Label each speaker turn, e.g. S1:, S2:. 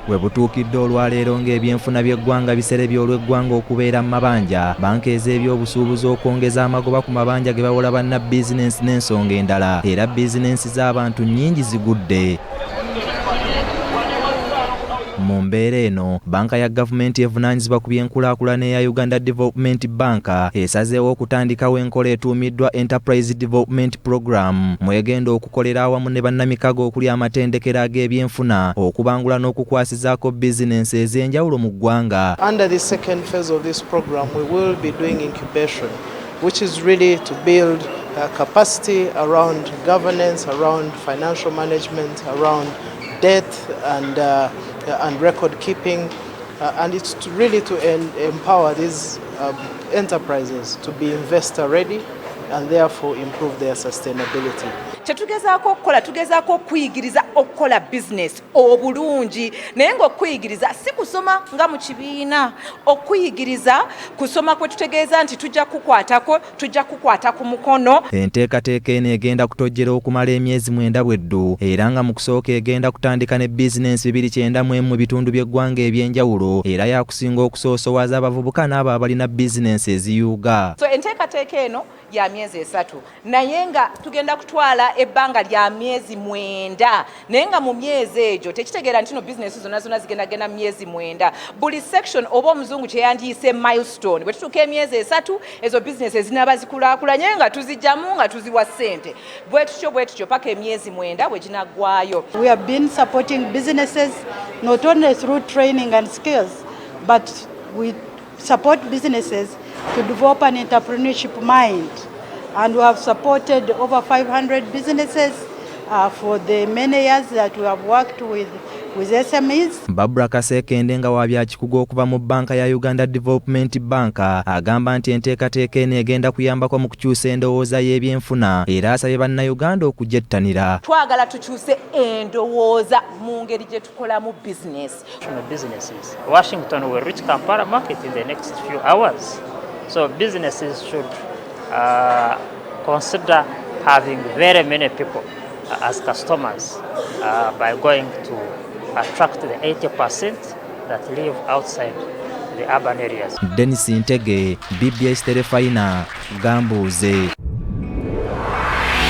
S1: we butuukidde olwaleero ng'ebyenfuna by'eggwanga biserebye olw'eggwanga okubeera mu mabanja, banka ez'ebyobusuubuzi okwongeza amagoba ku mabanja ge bawola bannabizinensi n'ensonga endala, era bizinensi z'abantu nnyingi zigudde. Mu mbeera eno, banka ya gavumenti evunaanyizibwa ku by'enkulaakulana eya Uganda Development Bank esazeewo okutandikawo enkola etuumiddwa Enterprise Development Program mwegenda okukolera awamu ne bannamikago okuli amatendekero ag'ebyenfuna okubangula n'okukwasizaako bizinensi ez'enjawulo mu ggwanga.
S2: Under the second phase of this program, we will be doing incubation, which is really to build capacity around governance, around financial management, around debt and record keeping, and it's really to empower these enterprises to be investor ready and therefore improve their sustainability.
S3: Kyetugezaako okukola tugezaako okuyigiriza okukola business obulungi naye ng'okuyigiriza si kusoma nga mu kibiina, okuyigiriza kusoma kwe tutegeeza nti tujja kukwata ku mukono.
S1: Enteekateeka eno egenda kutojjera okumala emyezi 9 bweddu era nga mu kusooka egenda kutandika ne bizinensi 291 mu bitundu by'eggwanga eby'enjawulo era yakusinga okusoosowaza abavubuka n'abo abalina bizinensi eziyuuga.
S3: So enteekateeka eno ya myezi 3 naye nga tugenda kutwala ebbanga lya myezi 9 naye nga mu myezi egyo tekitegeera nti no bizinensi zonna zigenda myezi 9. Buli section oba omuzungu kye yandiise milestone bwe tutuuka emyezi 3 ezo bizinensi ezinaaba zikulaakulanye nga tuzijjamu nga tuziwa ssente bwe tutyo paka emyezi 9 bwe ginaggwaayo.
S4: We have been supporting businesses not only through training and skills, but we support businesses to develop an entrepreneurship mind, and we have supported over 500 businesses for the many years that we have worked with SMEs.
S1: Barbara Kasekende nga wabyakikugu okuva mu banka ya Uganda Development Bank agamba nti enteekateeka eno egenda kuyambako mu kukyusa endowooza y'ebyenfuna era asabye bannayuganda okugyettanira.
S3: Twagala tukyuse endowooza mu ngeri gye tukolamu business.
S5: Businesses. Washington will reach Kampala market in the next few hours. So businesses should consider having very many people as customers by going to attract the 80% that live outside the urban areas.
S1: Dennis Ntege, BBS Terefayina, Gambuuze.